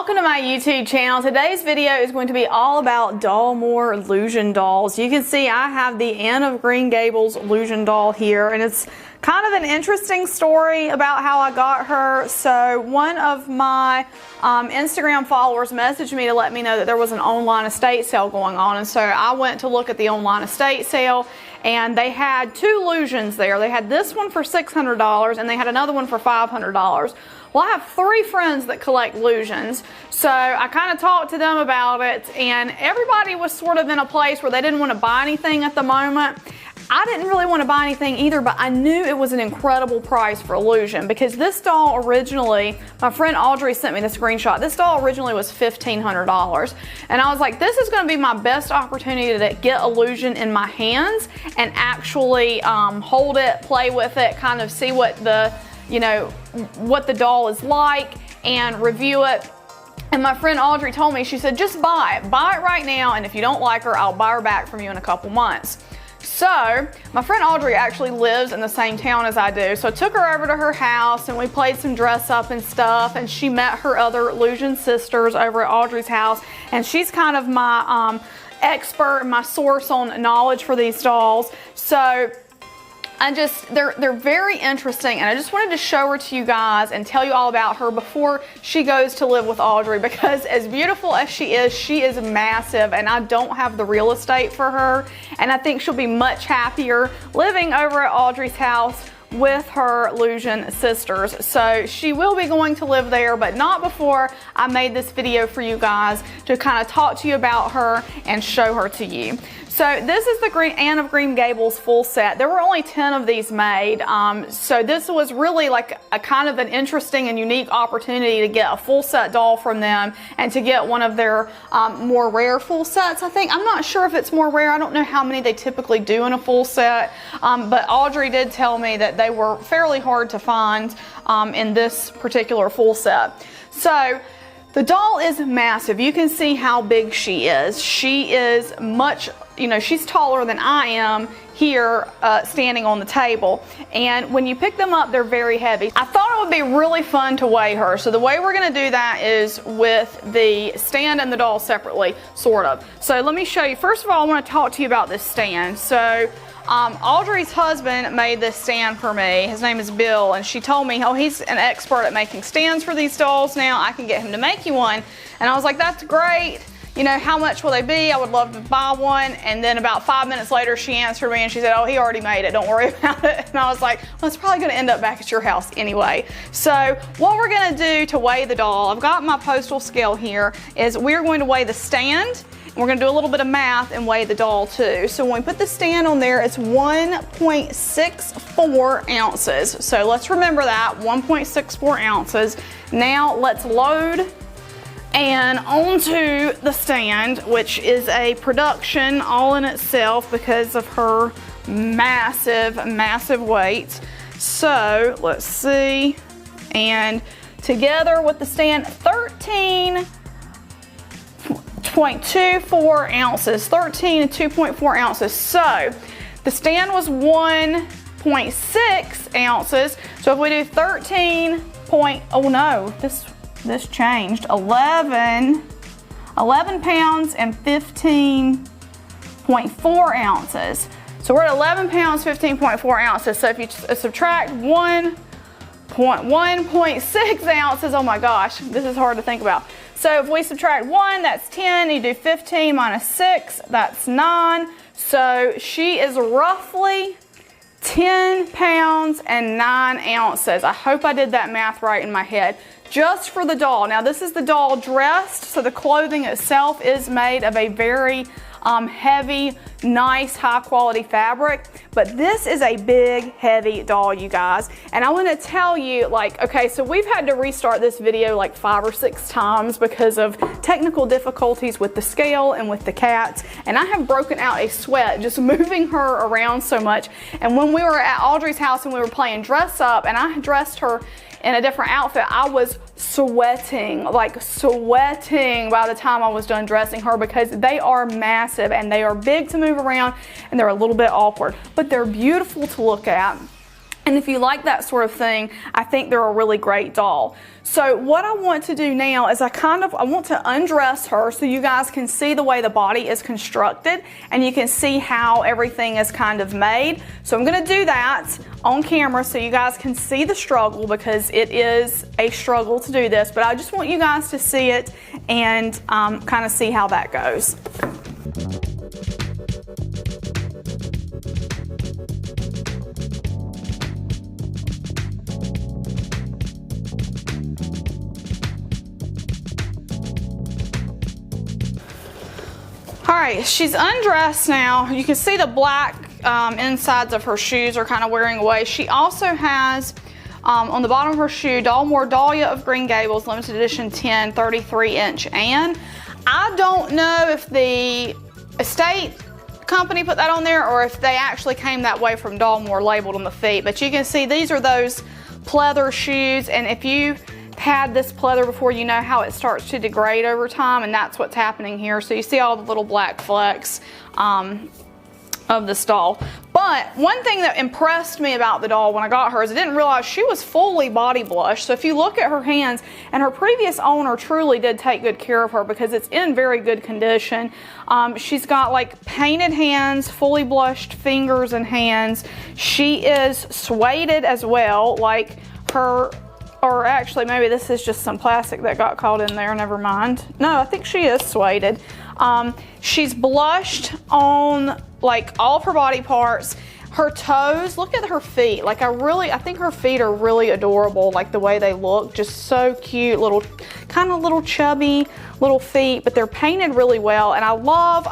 Welcome to my YouTube channel. Today's video is going to be all about DollMore Lusion dolls. You can see I have the Anne of Green Gables Lusion doll here, and it's kind of an interesting story about how I got her. So one of my Instagram followers messaged me to let me know that there was an online estate sale going on, and so I went to look at the online estate sale, and they had two Lusions there. They had this one for $600 and they had another one for $500. Well, I have three friends that collect Lusions, so I kind of talked to them about it, and everybody was sort of in a place where they didn't want to buy anything at the moment. I didn't really want to buy anything either, but I knew it was an incredible price for Lusion because this doll originally, my friend Audrey sent me the screenshot, this doll originally was $1,500. And I was like, this is going to be my best opportunity to get Lusion in my hands and actually hold it, play with it, kind of see what the, what the doll is like and review it. And my friend Audrey told me, she said, just buy it right now, and if you don't like her, I'll buy her back from you in a couple months. So my friend Audrey actually lives in the same town as I do, so I took her over to her house and we played some dress up and stuff, and she met her other Lusion sisters over at Audrey's house, and she's kind of my expert, my source on knowledge for these dolls. So they're very interesting, and I just wanted to show her to you guys and tell you all about her before she goes to live with Audrey, because as beautiful as she is massive, and I don't have the real estate for her, and I think she'll be much happier living over at Audrey's house with her Lusion sisters. So she will be going to live there, but not before I made this video for you guys to kind of talk to you about her and show her to you. So this is the Anne of Green Gables full set. There were only 10 of these made, so this was really like a kind of an interesting and unique opportunity to get a full set doll from them and to get one of their more rare full sets, I think. I'm not sure if it's more rare. I don't know how many they typically do in a full set, but Audrey did tell me that they were fairly hard to find in this particular full set. So the doll is massive. You can see how big she is. She is much, she's taller than I am here standing on the table. And when you pick them up, they're very heavy. I thought it would be really fun to weigh her. So the way we're gonna do that is with the stand and the doll separately, sort of. So let me show you. First of all, I wanna talk to you about this stand. So Audrey's husband made this stand for me. His name is Bill, and she told me, oh, he's an expert at making stands for these dolls now. I can get him to make you one. And I was like, that's great. How much will they be? I would love to buy one. And then about 5 minutes later, she answered me and she said, oh, he already made it. Don't worry about it. And I was like, well, it's probably going to end up back at your house anyway. So what we're going to do to weigh the doll, I've got my postal scale here, is we're going to weigh the stand. We're going to do a little bit of math and weigh the doll too. So when we put the stand on there, it's 1.64 ounces. So let's remember that, 1.64 ounces. Now let's load and onto the stand, which is a production all in itself because of her massive weight. So let's see, and together with the stand, 13.24 ounces, 13 and 2.4 ounces. So the stand was 1.6 ounces. So if we do 13 point, oh no, this changed, 11 pounds and 15.4 ounces. So we're at 11 pounds, 15.4 ounces. So if you subtract 1.6 ounces, oh my gosh, this is hard to think about. So if we subtract 1, that's 10. You do 15 minus 6, that's 9. So she is roughly 10 pounds and 9 ounces. I hope I did that math right in my head. Just for the doll. Now this is the doll dressed, so the clothing itself is made of a very heavy, nice, high quality fabric, but this is a big, heavy doll, you guys. And I want to tell you, okay, so we've had to restart this video like 5 or 6 times because of technical difficulties with the scale and with the cats, and I have broken out a sweat just moving her around so much. And when we were at Audrey's house and we were playing dress up and I dressed her in a different outfit, I was sweating, like sweating by the time I was done dressing her, because they are massive and they are big to move around and they're a little bit awkward, but they're beautiful to look at. And if you like that sort of thing, I think they're a really great doll. So what I want to do now is I want to undress her so you guys can see the way the body is constructed and you can see how everything is kind of made. So I'm going to do that on camera so you guys can see the struggle, because it is a struggle to do this, but I just want you guys to see it and kind of see how that goes. All right, she's undressed now. You can see the black insides of her shoes are kind of wearing away. She also has on the bottom of her shoe, DollMore Dahlia of Green Gables, limited edition 10, 33-inch. And I don't know if the estate company put that on there or if they actually came that way from DollMore labeled on the feet. But you can see these are those pleather shoes, and if you had this pleather before, you know how it starts to degrade over time, and that's what's happening here. So you see all the little black flecks of this doll. But one thing that impressed me about the doll when I got her is I didn't realize she was fully body blushed. So if you look at her hands, and her previous owner truly did take good care of her because it's in very good condition. She's got like painted hands, fully blushed fingers and hands. She is suede as well, like her. Or actually, maybe this is just some plastic that got caught in there, never mind. No, I think she is suede. She's blushed on like all of her body parts. Her toes, look at her feet. Like I think her feet are really adorable, like the way they look, just so cute, little, kind of little chubby little feet, but they're painted really well. And I love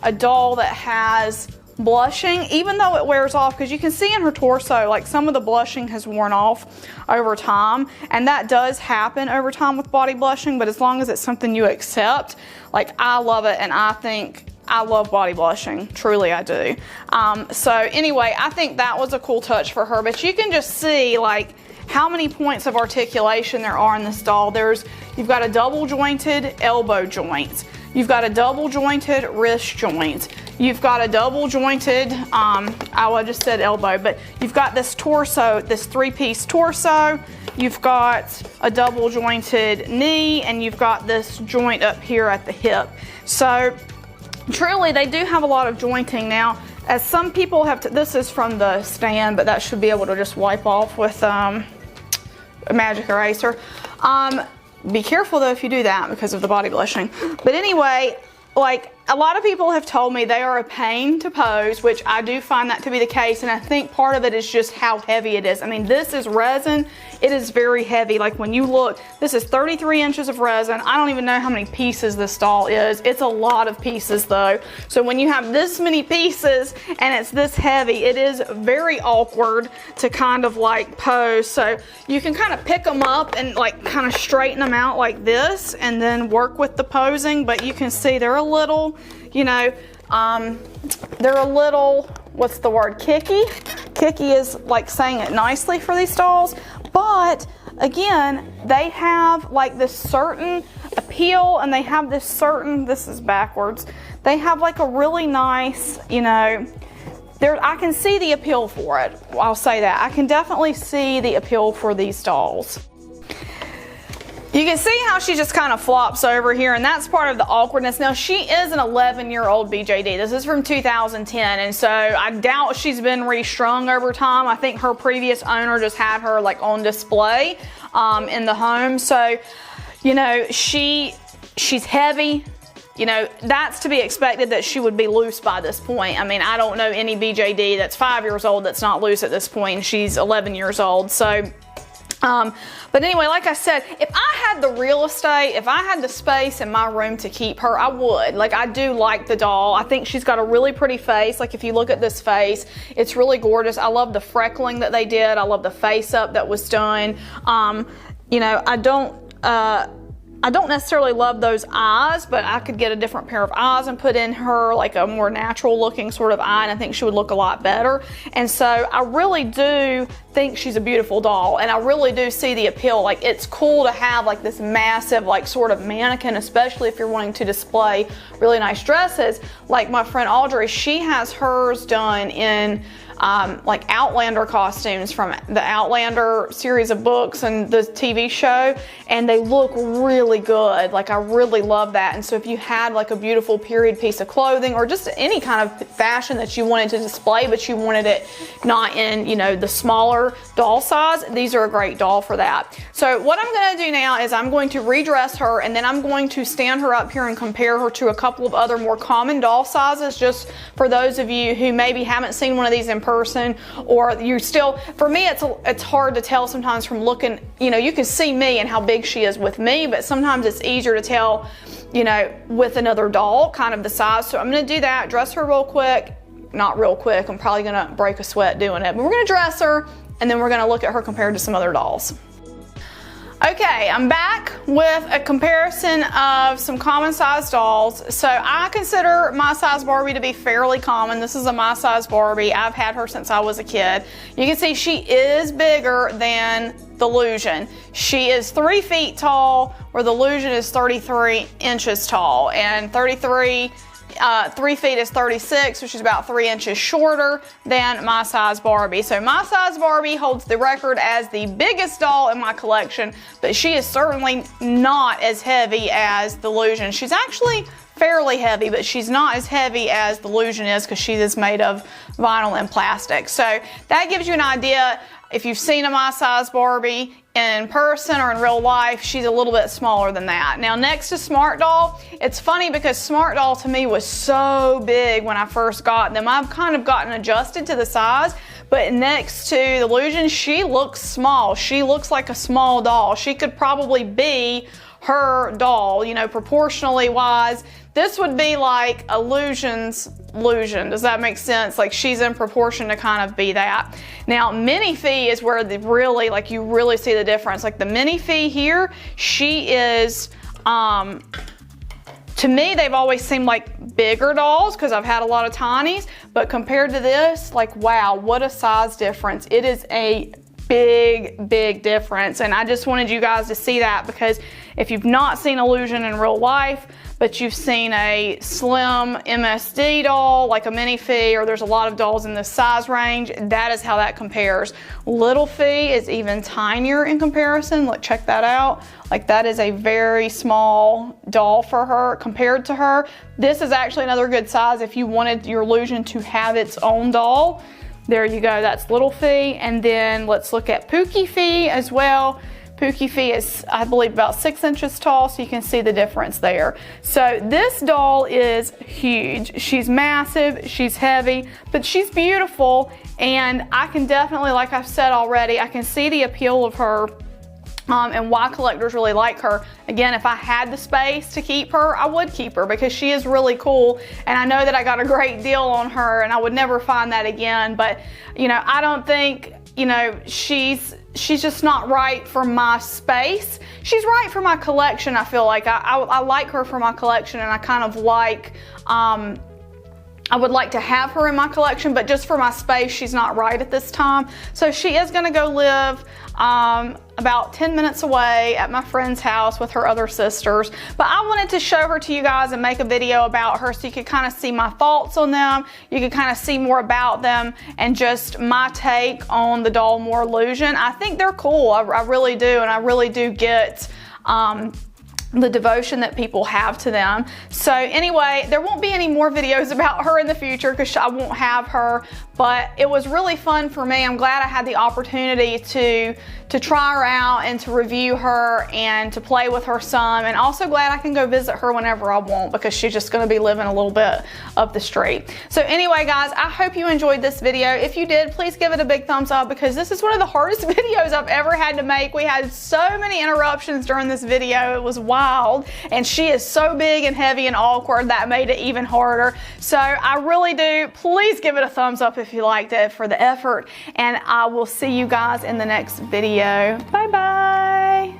a doll that has blushing, even though it wears off, because you can see in her torso like some of the blushing has worn off over time, and that does happen over time with body blushing, but as long as it's something you accept, like I love it, and I think I love body blushing, truly I do. So anyway, I think that was a cool touch for her, but you can just see like how many points of articulation there are in this doll. You've got a double jointed elbow joint, you've got a double jointed wrist joint, you've got a double jointed, I just said elbow, but you've got this torso, this three-piece torso, you've got a double jointed knee, and you've got this joint up here at the hip. So truly they do have a lot of jointing. Now, as some people have, this is from the stand, but that should be able to just wipe off with a magic eraser. Be careful though if you do that because of the body blushing. But anyway, like a lot of people have told me they are a pain to pose, which I do find that to be the case, and I think part of it is just how heavy it is. I mean, this is resin. It is very heavy. Like when you look, this is 33 inches of resin. I don't even know how many pieces this doll is. It's a lot of pieces though. So when you have this many pieces and it's this heavy, it is very awkward to kind of like pose. So you can kind of pick them up and like kind of straighten them out like this and then work with the posing, but you can see they're a little, you know, they're a little, what's the word, kicky? Kicky is like saying it nicely for these dolls, but again, they have like this certain appeal, and they have this certain, this is backwards, they have like a really nice, you know, I can see the appeal for it. I'll say that. I can definitely see the appeal for these dolls. You can see how she just kind of flops over here, and that's part of the awkwardness. Now, she is an 11-year-old BJD. This is from 2010, and so I doubt she's been restrung over time. I think her previous owner just had her like on display in the home. So, you know, she's heavy. You know, that's to be expected that she would be loose by this point. I mean, I don't know any BJD that's 5 years old that's not loose at this point, and she's 11 years old. So, but anyway, like I said, if I had the real estate, if I had the space in my room to keep her, I would. Like, I do like the doll. I think she's got a really pretty face. Like, if you look at this face, it's really gorgeous. I love the freckling that they did. I love the face up that was done. You know, I don't necessarily love those eyes, but I could get a different pair of eyes and put in her like a more natural looking sort of eye, and I think she would look a lot better. And so I really do think she's a beautiful doll, and I really do see the appeal. Like, it's cool to have like this massive like sort of mannequin, especially if you're wanting to display really nice dresses. Like my friend Audrey, she has hers done in like Outlander costumes from the Outlander series of books and the TV show, and they look really good. Like, I really love that. And so if you had like a beautiful period piece of clothing or just any kind of fashion that you wanted to display, but you wanted it not in, you know, the smaller doll size, these are a great doll for that. So what I'm going to do now is I'm going to redress her, and then I'm going to stand her up here and compare her to a couple of other more common doll sizes, just for those of you who maybe haven't seen one of these in person, or you still, for me, it's hard to tell sometimes from looking, you know, you can see me and how big she is with me, but sometimes it's easier to tell, you know, with another doll, kind of the size. So I'm going to do that, dress her real quick. Not real quick, I'm probably going to break a sweat doing it, but we're going to dress her, and then we're going to look at her compared to some other dolls. Okay, I'm back with a comparison of some common size dolls. So I consider my size Barbie to be fairly common. This is a my size Barbie. I've had her since I was a kid. You can see she is bigger than the Lusion. She is 3 feet tall, where the Lusion is 33 inches tall, and 3 feet is 36, which is about 3 inches shorter than my size Barbie. So my size Barbie holds the record as the biggest doll in my collection, but she is certainly not as heavy as the Lusion. She's actually fairly heavy, but she's not as heavy as the Lusion is because she is made of vinyl and plastic. So that gives you an idea. If you've seen a my size Barbie in person or in real life, she's a little bit smaller than that. Now, next to Smart Doll, it's funny because Smart Doll to me was so big when I first got them. I've kind of gotten adjusted to the size, but next to the Lusion, she looks small. She looks like a small doll. She could probably be her doll, you know, proportionally wise. This would be like a Lusion's Lusion. Does that make sense? Like, she's in proportion to kind of be that. Now, Minifee is where the really, like, you really see the difference. Like the Minifee here, she is, to me, they've always seemed like bigger dolls because I've had a lot of tinies, but compared to this, like, wow, what a size difference. It is a big difference, and I just wanted you guys to see that, because if you've not seen Lusion in real life, but you've seen a slim MSD doll like a Minifee, or there's a lot of dolls in this size range, that is how that compares. Little Fee is even tinier in comparison. Look, check that out. Like, that is a very small doll for her compared to her. This is actually another good size if you wanted your Lusion to have its own doll. There you go, that's Little Fee. And then let's look at Pookie Fee as well. Pookie Fee is, I believe, about 6 inches tall, so you can see the difference there. So this doll is huge. She's massive, she's heavy, but she's beautiful, and I can definitely, like I've said already, I can see the appeal of her and why collectors really like her. Again, if I had the space to keep her, I would keep her because she is really cool, and I know that I got a great deal on her and I would never find that again. But, you know, I don't think, you know, she's just not right for my space. She's right for my collection, I feel like. I like her for my collection, and I kind of like, I would like to have her in my collection, but just for my space, she's not right at this time. So she is gonna go live about 10 minutes away at my friend's house with her other sisters. But I wanted to show her to you guys and make a video about her so you could kind of see my thoughts on them. You could kind of see more about them and just my take on the DollMore Lusion. I think they're cool, I really do, and I really do get the devotion that people have to them. So anyway, there won't be any more videos about her in the future because I won't have her, but it was really fun for me. I'm glad I had the opportunity to try her out and to review her and to play with her some, and also glad I can go visit her whenever I want because she's just going to be living a little bit up the street. So anyway, guys, I hope you enjoyed this video. If you did, please give it a big thumbs up because this is one of the hardest videos I've ever had to make. We had so many interruptions during this video. It was wild, and she is so big and heavy and awkward that made it even harder. So I really do, please give it a thumbs up if you liked it for the effort, and I will see you guys in the next video. Bye bye.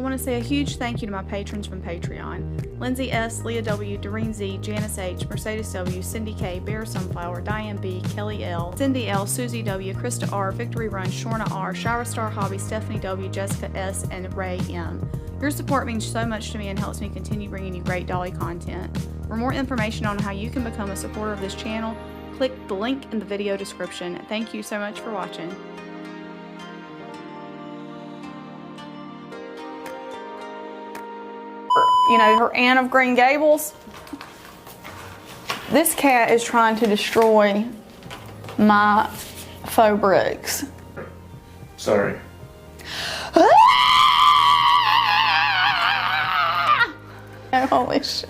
want to say a huge thank you to my patrons from Patreon. Lindsay S., Leah W., Doreen Z., Janice H., Mercedes W., Cindy K., Bear Sunflower, Diane B., Kelly L., Cindy L., Susie W., Krista R., Victory Run, Shorna R., Shira Star Hobby, Stephanie W., Jessica S., and Ray M. Your support means so much to me and helps me continue bringing you great dolly content. For more information on how you can become a supporter of this channel, click the link in the video description. Thank you so much for watching. You know, her Anne of Green Gables. This cat is trying to destroy my faux bricks. Sorry. Holy shit.